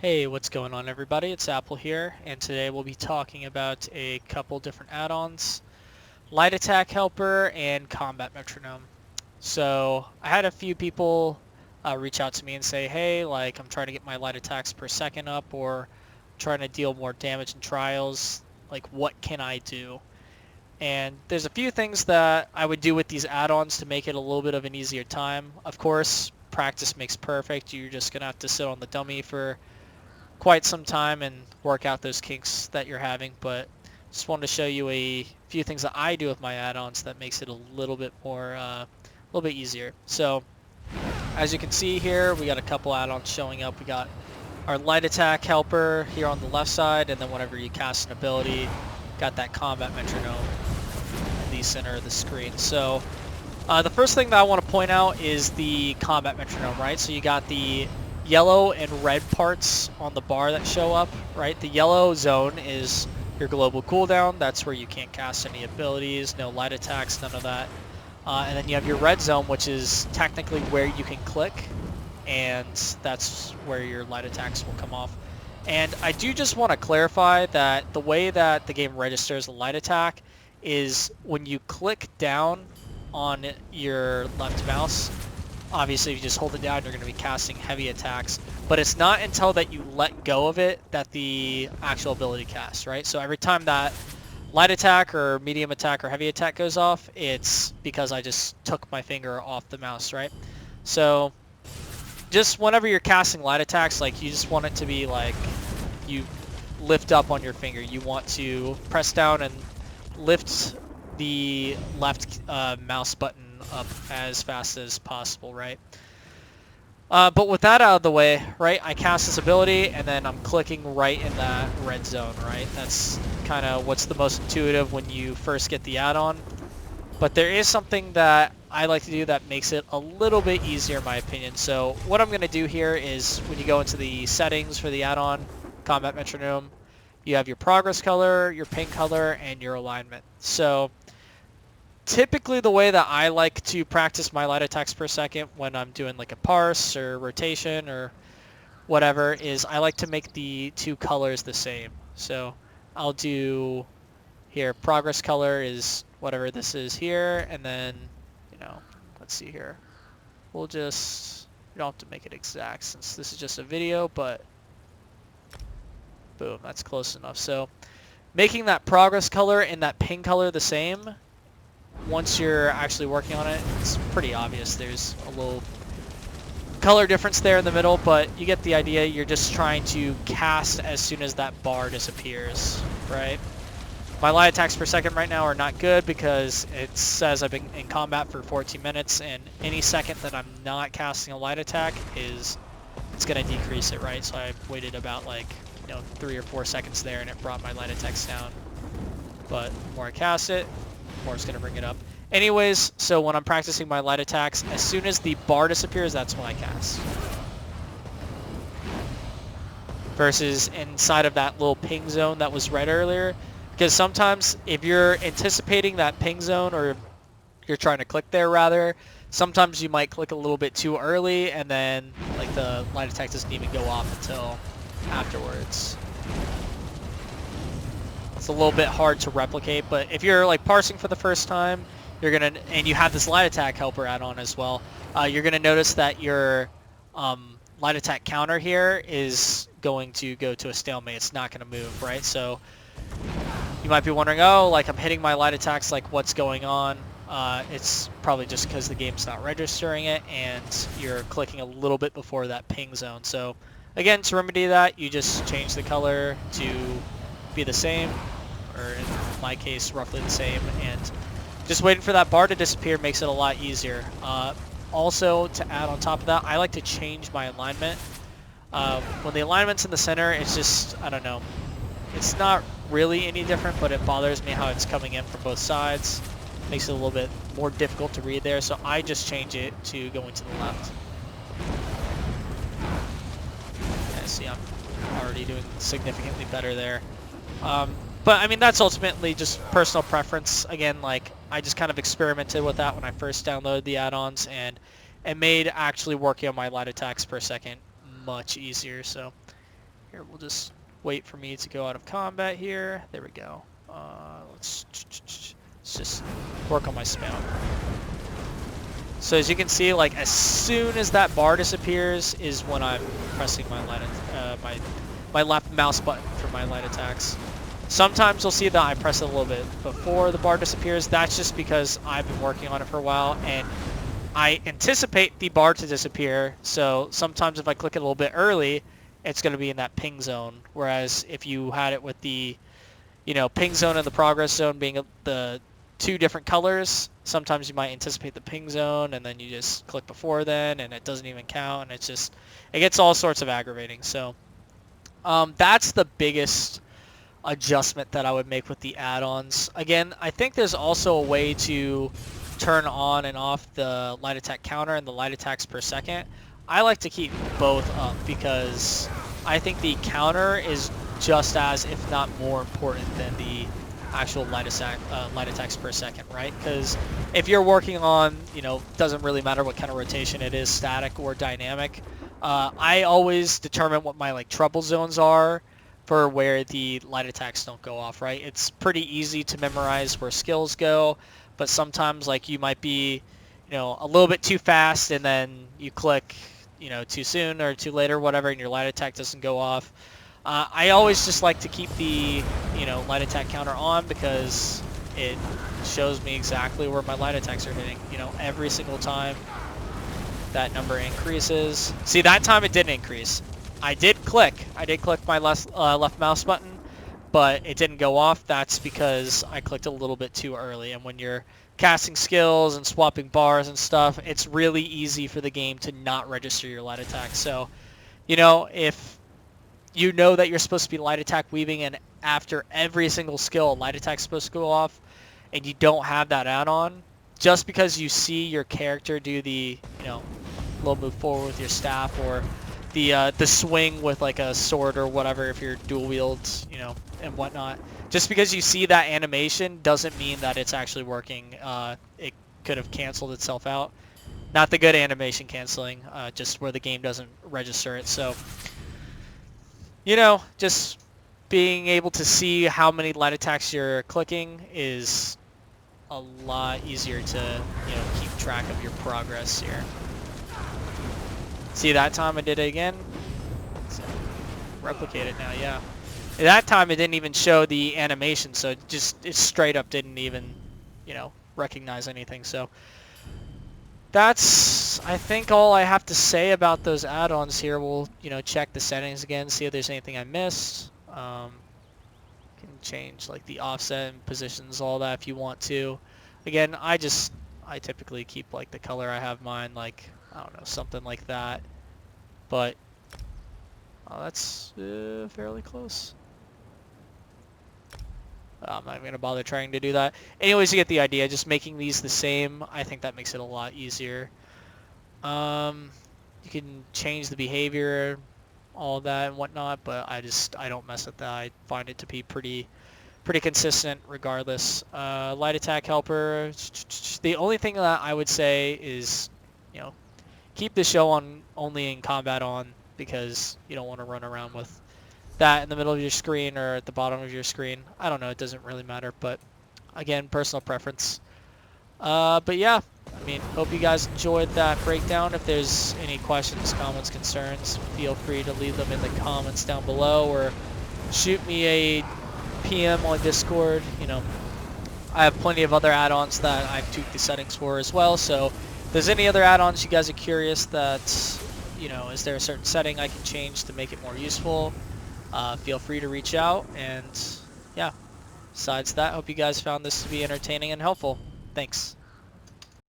Hey, what's going on everybody? It's Apple here, and today we'll be talking about a couple different add-ons, Light Attack Helper and Combat Metronome. So I had a few people reach out to me and say, hey, like I'm trying to get my light attacks per second up or trying to deal more damage in trials, like what can I do? And there's a few things that I would do with these add-ons to make it a little bit of an easier time. Of course, practice makes perfect. You're just going to have to sit on the dummy for quite some time and work out those kinks that you're having, but just wanted to show you a few things that I do with my add-ons that makes it a little bit more, a little bit easier. So as you can see here, we got a couple add-ons showing up. We got our light attack helper here on the left side, and then whenever you cast an ability, got that combat metronome in the center of the screen. So the first thing that I want to point out is the combat metronome, right? So you got the yellow and red parts on the bar that show up, right? The yellow zone is your global cooldown. That's where you can't cast any abilities, no light attacks, none of that. And then you have your red zone, which is technically where you can click, and that's where your light attacks will come off. And I do just want to clarify that the way that the game registers a light attack is when you click down on your left mouse. Obviously, if you just hold it down, you're going to be casting heavy attacks. But it's not until that you let go of it that the actual ability casts, right? So every time that light attack or medium attack or heavy attack goes off, it's because I just took my finger off the mouse, right? So just whenever you're casting light attacks, like you just want it to be like you lift up on your finger. You want to press down and lift the left mouse button up as fast as possible, right? But with that out of the way, right, I cast this ability and then I'm clicking right in that red zone, right? That's kind of what's the most intuitive when you first get the add-on. But there is something that I like to do that makes it a little bit easier in my opinion. So what I'm going to do here is when you go into the settings for the add-on, Combat Metronome, you have your progress color, your ping color, and your alignment. So typically the way that I like to practice my light attacks per second when I'm doing like a parse or rotation or whatever is I like to make the two colors the same. So I'll do here progress color is whatever this is here, and then, you know, let's see here. We'll just, you don't have to make it exact since this is just a video, but boom, that's close enough. So making that progress color and that ping color the same, once you're actually working on it, it's pretty obvious. There's a little color difference there in the middle, but you get the idea. You're just trying to cast as soon as that bar disappears, right? My light attacks per second right now are not good because it says I've been in combat for 14 minutes, and any second that I'm not casting a light attack it's going to decrease it, right? So I waited about like, 3 or 4 seconds there, and it brought my light attacks down. But the more I cast it, the more it's going to bring it up. Anyways, so when I'm practicing my light attacks, as soon as the bar disappears, that's when I cast. Versus inside of that little ping zone that was red earlier. Because sometimes if you're anticipating that ping zone, or you're trying to click there rather, sometimes you might click a little bit too early, and then like the light attack doesn't even go off until afterwards. It's a little bit hard to replicate, but if you're like parsing for the first time, and you have this light attack helper add-on as well, you're gonna notice that your light attack counter here is going to go to a stalemate. It's not gonna move, right? So you might be wondering, oh, like I'm hitting my light attacks, like what's going on? It's probably just because the game's not registering it and you're clicking a little bit before that ping zone. So again, to remedy that, you just change the color to be the same, or in my case, roughly the same, and just waiting for that bar to disappear makes it a lot easier. Also, to add on top of that, I like to change my alignment. When the alignment's in the center, it's just, I don't know, it's not really any different, but it bothers me how it's coming in from both sides. Makes it a little bit more difficult to read there, so I just change it to going to the left. Yeah, see, I'm already doing significantly better there. But I mean, that's ultimately just personal preference. Again, like I just kind of experimented with that when I first downloaded the add-ons, and it made actually working on my light attacks per second much easier. So Here, we'll just wait for me to go out of combat here. There we go. Let's just work on my spam. So as you can see, like as soon as that bar disappears is when I'm pressing my my left mouse button for my light attacks. Sometimes you'll see that I press it a little bit before the bar disappears. That's just because I've been working on it for a while and I anticipate the bar to disappear. So sometimes if I click it a little bit early, it's going to be in that ping zone. Whereas if you had it with the, ping zone and the progress zone being the two different colors, sometimes you might anticipate the ping zone and then you just click before then and it doesn't even count, and it gets all sorts of aggravating. So that's the biggest adjustment that I would make with the add-ons. Again, I think there's also a way to turn on and off the light attack counter and the light attacks per second. I like to keep both up because I think the counter is just as, if not more important than the actual light attacks per second, right? Because if you're working on, doesn't really matter what kind of rotation it is, static or dynamic, I always determine what my trouble zones are for where the light attacks don't go off, right? It's pretty easy to memorize where skills go, but sometimes you might be, a little bit too fast and then you click, too soon or too late or whatever and your light attack doesn't go off. I always just like to keep the, light attack counter on because it shows me exactly where my light attacks are hitting, every single time that number increases. See, that time it didn't increase. I did click my left mouse button, but it didn't go off. That's because I clicked a little bit too early. And when you're casting skills and swapping bars and stuff, it's really easy for the game to not register your light attack. So, if you know that you're supposed to be light attack weaving and after every single skill, light attack's supposed to go off, and you don't have that add-on, just because you see your character do the, little move forward with your staff or the swing with a sword or whatever if you're dual wields, and whatnot. Just because you see that animation doesn't mean that it's actually working. It could have canceled itself out. Not the good animation canceling, just where the game doesn't register it. So, just being able to see how many light attacks you're clicking is a lot easier to, keep track of your progress here. See, that time I did it again. So replicate it now, yeah. That time it didn't even show the animation, so it straight up didn't even, recognize anything. So that's, I think, all I have to say about those add-ons here. We'll, check the settings again, see if there's anything I missed. Can change the offset and positions, all that if you want to. Again, I typically keep the color I have mine, I don't know, something like that. But that's fairly close. I'm not even gonna bother trying to do that. Anyways, you get the idea. Just making these the same, I think that makes it a lot easier. You can change the behavior, all that and whatnot, but I don't mess with that. I find it to be pretty consistent regardless. Light attack helper. The only thing that I would say is, keep the show on only in combat on, because you don't want to run around with that in the middle of your screen or at the bottom of your screen. I don't know, it doesn't really matter, but again, personal preference. But yeah, hope you guys enjoyed that breakdown. If there's any questions, comments, concerns, feel free to leave them in the comments down below or shoot me a PM on Discord. I have plenty of other add-ons that I've tweaked the settings for as well, so if there's any other add-ons you guys are curious that, is there a certain setting I can change to make it more useful, feel free to reach out. And yeah, besides that, hope you guys found this to be entertaining and helpful. Thanks.